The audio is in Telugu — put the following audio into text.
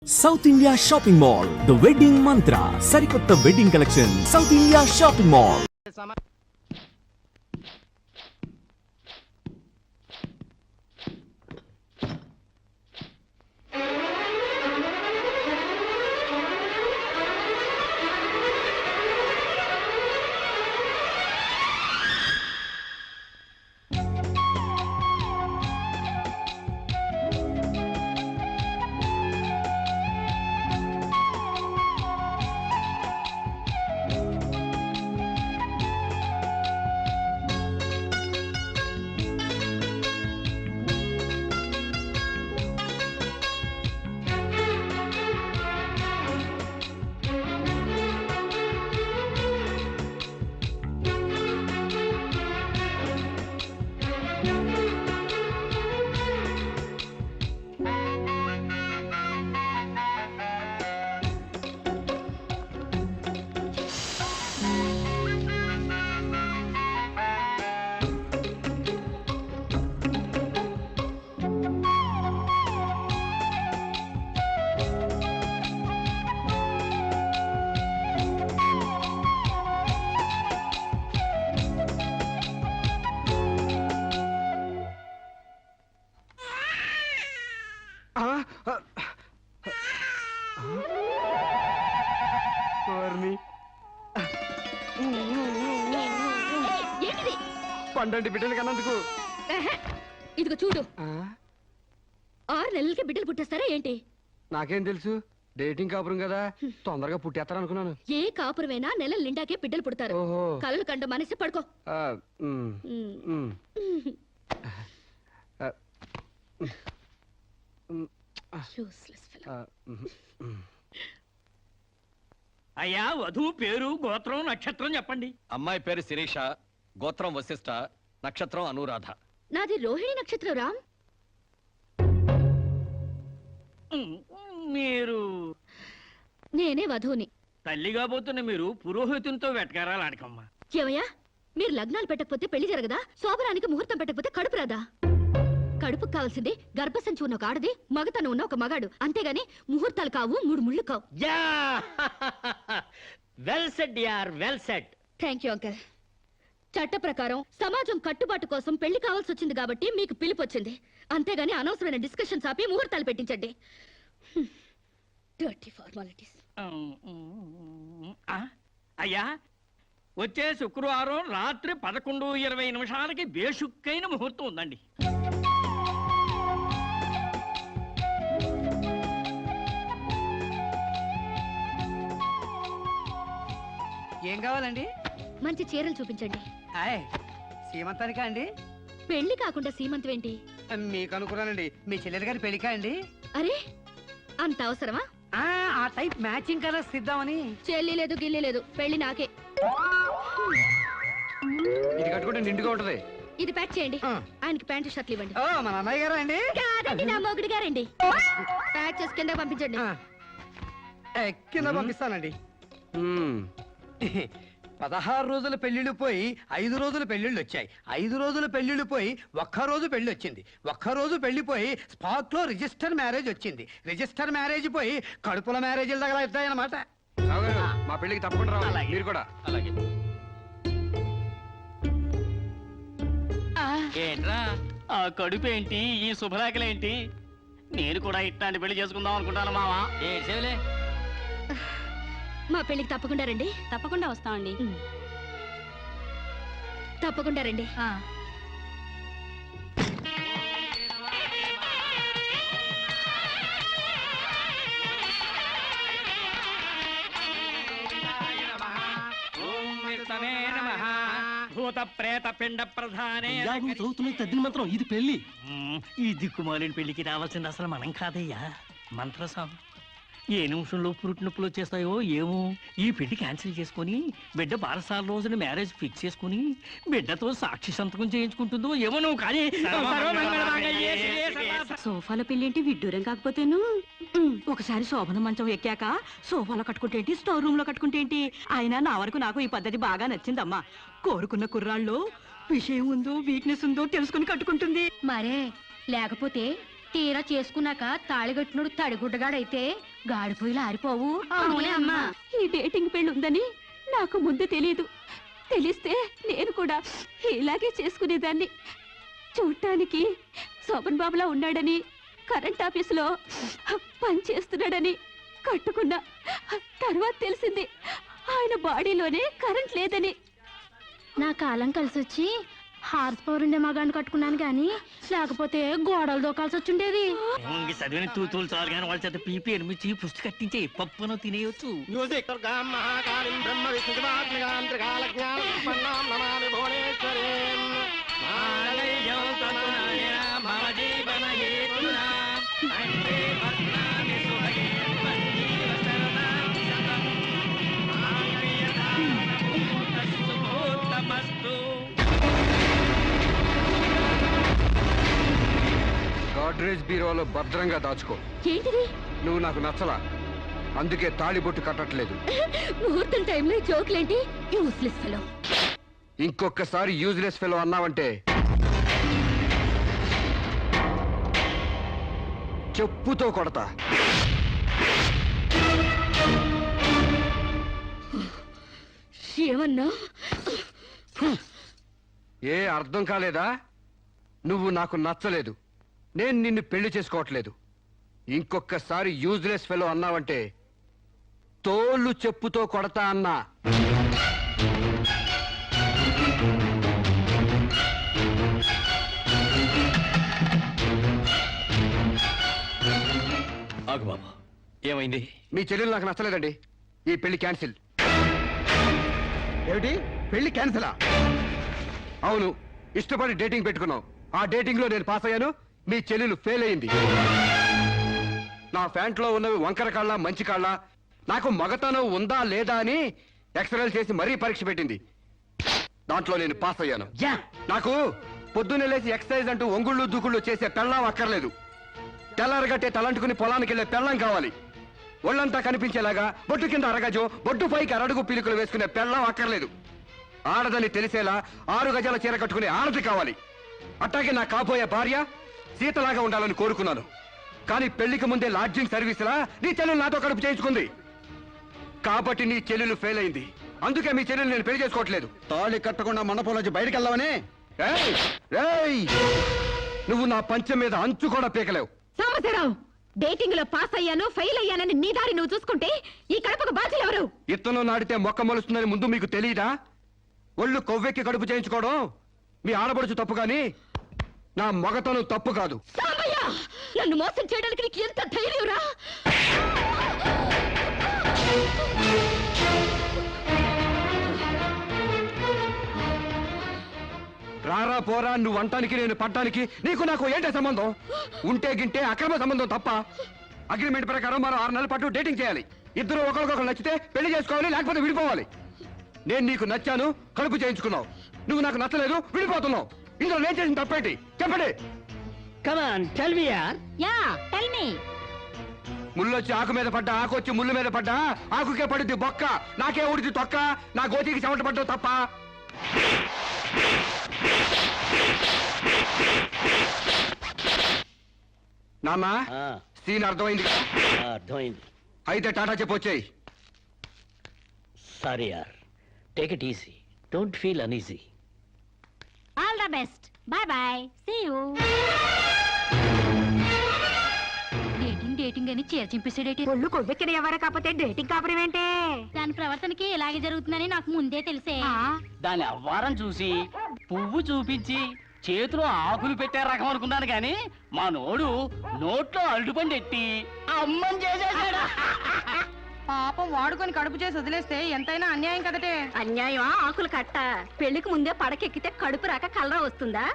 South India Shopping Mall, the wedding mantra. Sarikotta wedding collection. South India Shopping Mall. పండంటి బిడ్డలు కన్నందుకు ఇదిగో చూడు 6 నెలలకి బిడ్డలు పుట్టేస్తారా ఏంటి? నాకేం తెలుసు, డేటింగ్ కాపురం కదా, తొందరగా పుట్టేస్తారు అనుకున్నాను. ఏ కాపురమైనా నెలల నిండాకే బిడ్డలు పుడతారు. కలలు కండ మనసి పడుకో. అయ్యా, వధువు పేరు, గోత్రం, నక్షత్రం చెప్పండి. అమ్మాయి పేరు శిరీష, గోత్రం వశిష్ఠ, నక్షత్రం అనురాధ. నాది రోహిణి నక్షత్రం రామ్. మీరు? నేనే వధువుని. తల్లిగా పోతున్న మీరు పురోహితునితో వెటకారాలు ఆడకమ్మా. ఏమయ్యా, మీరు లగ్నాలు పెట్టకపోతే పెళ్లి జరగదా? శోభరానికి ముహూర్తం పెట్టకపోతే కడుపు రాదా? కడుపుకు కావాల్సింది గర్భసంచి ఉన్న ఒక ఆడది, మగతను ఉన్న ఒక మగాడు, అంతేగాని ముహూర్తాలు కావు, 3 ముళ్ళు కావు. వెల్ సెడ్ యార్, well said. Thank you uncle. చట్ట ప్రకారం సమాజం కట్టుబాటు కోసం పెళ్లి కావాల్సి వచ్చింది కాబట్టి మీకు పిలుపు వచ్చింది, అంతేగాని అనవసరమైన డిస్కషన్స్ ఆపి ముహూర్తాలు పెట్టించండి. Dirty formalities. అయ్యా, వచ్చే శుక్రవారం రాత్రి 11:20 బేషుక్కైన ముహూర్తం ఉందండి. ఏం కావాలండి? మంచి చీరలు చూపించండి. సీమంతానికా అండి? పెళ్లి కాకుండా సీమంతం ఏంటి? మీకు అనుకున్నానండి, మీ చెల్లెలు గారి పెళ్లికా అండి? అరే, అంత అవసరమా? ఆ టైప్ మ్యాచింగ్ కలర్స్ ఇద్దామని. చెల్లి లేదు, గిల్లి లేదు, పెళ్లి నాకే. ఇది కట్టుకుంటే నిండుగా ఉంటది. ఇది ప్యాక్ చేయండి. ఆయనకి ప్యాంటు షర్ట్లు ఇవ్వండి. మన అన్నయ్య గారా అండి? కాదండి, నా మొగుడు గారండి. ప్యాక్ చేసి కింద పంపించండి. కింద పంపిస్తానండి. 16 రోజుల పెళ్లిళ్ళు పోయి 5 రోజుల పెళ్లిళ్ళు వచ్చాయి. 5 రోజుల పెళ్లిళ్ళు పోయి 1 రోజు పెళ్లి వచ్చింది. 1 రోజు పెళ్లిపోయి స్పాట్ లో రిజిస్టర్ మ్యారేజ్ వచ్చింది. రిజిస్టర్ మ్యారేజ్ పోయి కడుపుల మ్యారేజ్లు తగలవుతాయన్నమాట. మా పెళ్లికి తప్పకుండా రావాలి, మీరు కూడా. అలాగే. ఏంట్రా ఆ కడుపేంటి, ఈ శుభలేఖలేంటి? నేను కూడా ఇట్లాంటి పెళ్లి చేసుకుందాం అనుకుంటాను మావా. ఏసేవలే, మా పెళ్లికి తప్పకుండా రండి. తప్పకుండా వస్తామండి. తప్పకుండా రండి. భూత ప్రేత పిండ ప్రధానే. తద్దిన మంత్రం ఇది పెళ్లి. ఈ దిక్కుమాలిన పెళ్లికి రావాల్సింది అసలు మనం కాదయ్యా, మంత్రసాం. ఏ నిమిషంలో పురుటి నొప్పులు వచ్చేస్తాయో ఏమో. ఈ పెళ్లి క్యాన్సిల్ చేసుకుని బిడ్డ 12 రోజున మ్యారేజ్ ఫిక్స్ చేసుకుని బిడ్డతో సాక్షి సంతకం చేయించుకుంటుందో ఏమో. నువ్వు కానీ సోఫాలో పెళ్ళేంటి విడ్డూరం కాకపోతేను. ఒకసారి శోభన మంచం ఎక్కాక సోఫాలో కట్టుకుంటే ఏంటి, స్టోర్ రూమ్ లో కట్టుకుంటే ఏంటి, అయినా నా వరకు నాకు ఈ పద్ధతి బాగా నచ్చిందమ్మా. కోరుకున్న కుర్రాళ్ళు విషయం ఉందో వీక్నెస్ ఉందో తెలుసుకుని కట్టుకుంటుంది. మరే లేకపోతే తీరా చేసుకున్నాక తాళిగట్టినోడు తడిగుడ్డగాడైతే గాడిపోయిలు ఆరిపోవు. అవునే అమ్మా. ఈ డేటింగ్ పెళ్లి ఉందని నాకు ముందు తెలియదు. తెలిస్తే నేను కూడా ఇలాగే చేసుకునేదాన్ని. చూడటానికి శోభన్ బాబులా ఉన్నాడని, కరెంట్ ఆఫీసులో పని చేస్తున్నాడని కట్టుకున్నా. తర్వాత తెలిసింది ఆయన బాడీలోనే కరెంట్ లేదని. నా కాలం కలిసి వచ్చి హార్స్ పవర్ ఉండే మగాన్ని కట్టుకున్నాను గాని లేకపోతే గోడలు దోకాల్సి వచ్చిండేది. ఇంక చదివిన తూతులు చాలు కానీ వాళ్ళ చేత పీపీ ఎనిమిది పుష్టి కట్టించే పప్పును తినేయొచ్చు. గాడ్రేజ్ బీరోలో భద్రంగా దాచుకో. ఏంటిది? నువ్వు నాకు నచ్చలా, అందుకే తాళిబొట్టు కట్టట్లేదు. ముహూర్తం టైంలో జోకులేంటి? Useless fellow. ఇంకొకసారి యూజ్లెస్ ఫెలో అన్నావంటే చెప్పుతో కొడతా. ఏమన్నా? ఏ అర్థం కాలేదా? నువ్వు నాకు నచ్చలేదు, నేను నిన్ను పెళ్లి చేసుకోవట్లేదు. ఇంకొకసారి యూజ్లెస్ ఫెలో అన్నావంటే తోళ్ళు చెప్పుతో కొడతా అన్నా. ఆగు బాబు, ఏమైంది? మీ చెల్లెలు నాకు నచ్చలేదండి, ఈ పెళ్లి క్యాన్సిల్. ఏమిటి పెళ్లి క్యాన్సిలా? అవును, ఇష్టపడి డేటింగ్ పెట్టుకున్నాం. ఆ డేటింగ్ లో నేను పాస్ అయ్యాను, మీ చెల్లెలు ఫెయిల్ అయింది. నా ప్యాంట్లో ఉన్నవి వంకర కాళ్ళ మంచి కాళ్ళ, నాకు మగతనం ఉందా లేదా అని ఎక్స్రేలు చేసి మరీ పరీక్ష పెట్టింది. దాంట్లో నేను పాస్ అయ్యాను. నాకు పొద్దున్నే లేచి ఎక్సర్సైజ్ అంటూ ఒంగుళ్ళు దూకుళ్ళు చేసే పెళ్ళం అక్కర్లేదు. తెల్లారగట్టే తలంటుకుని పొలానికి వెళ్లే పెళ్ళం కావాలి. ఒళ్ళంతా కనిపించేలాగా బొట్టు కింద అరగజో, బొట్టు పైకి అరడుగు పీలికలు వేసుకునే పెళ్ళం అక్కర్లేదు. ఆడదని తెలిసేలా 6 గజాల చీర కట్టుకునే ఆడది కావాలి. అట్టాగే నా కాబోయే భార్య సీతలాగా ఉండాలని కోరుకున్నాను. కానీ పెళ్లికి ముందే లాడ్జింగ్ సర్వీసులా నీ చెల్లెలు నాతో కడుపు చేయించుకుంది. కాబట్టి నీ చెల్లెలు ఫెయిల్ అయింది, అందుకే మీ చెల్లెలు నేను పెళ్లి చేసుకోవట్లేదు. తాళి కట్టకుండా మండపం నుంచి బయటకు వెళ్ళవనే. ఏయ్! ఏయ్! నువ్వు నా పంచం మీద అంచు కూడా పీకలేవు. సాంబశివరావు, డేటింగ్ లో పాస్ అయ్యాను ఫెయిల్ అయ్యానని నీ దారి నువ్వు చూసుకుంటే ఈ కడపకు బాధ్యులు ఎవరు? ఇత్తనం నాడితే మొక్క మొలుస్తుందని ముందు మీకు తెలియదా? ఒళ్ళు కొవ్వెక్కి కడుపు చేయించుకోవడం మీ ఆడబడుచు తప్పు గాని నా మగతనం తప్పు కాదు. సాంబయ్య, నన్ను మోసం చేయడానికి నీకు ఎంత ధైర్యం రా? రారా పోరా, నువ్వు అంటానికి నేను పడ్డానికి నీకు నాకు ఏంటే సంబంధం? ఉంటే గింటే అక్రమ సంబంధం తప్ప. అగ్రిమెంట్ ప్రకారం మనం 6 నెలల పాటు డేటింగ్ చేయాలి. ఇద్దరు ఒకరికొకరు నచ్చితే పెళ్లి చేసుకోవాలి, లేకపోతే విడిపోవాలి. నేను నీకు నచ్చాను, కడుపు చేయించుకున్నావు. నువ్వు నాకు నచ్చలేదు, విడిపోతున్నావు. ఇందులో నేను చేసిన తప్పేంటి చెప్పండి. Yeah tell me. ముళ్ళొచ్చి ఆకు మీద పడ్డా, ఆకు వచ్చి ముళ్ళు మీద పడ్డా, ఆకుకే పడుద్ది బొక్క, నాకే ఊడిది తొక్క. నా గోతికి చెమట పడ్డావు తప్ప. నాన్న, సీన్ అర్థమైంది కదా? అర్థమైంది. అయితే టాటా చెప్పొచ్చాయి. సారీ యార్, take it easy, don't feel uneasy. All the best, bye bye, see you. Dating dating అని చీర చింపేసాడేటి. ఒళ్ళు కొవ్వెక్కిన ఎవరు కాకపోతే డేటింగ్ కాపురం ఏంటే? దాని ప్రవర్తనకి ఇలాగే జరుగుతుందని నాకు ముందే తెలిసే. దాని అవ్వారం చూసి పువ్వు చూపించి చేతిలో ఆకులు పెట్టే రకం అనుకున్నాను కానీ మా నోడు నోట్లో అల్లుపండి ఎట్టి అమ్మని చేసేసాడు. పాపం వాడుకొని కడుపు చేసి వదిలేస్తే ఎంతైనా అన్యాయం కదటే. అన్యాయమా? ఆకులు కట్ట. పెళ్లికి ముందే పడకెక్కితే కడుపు రాక కలరా వస్తుందా?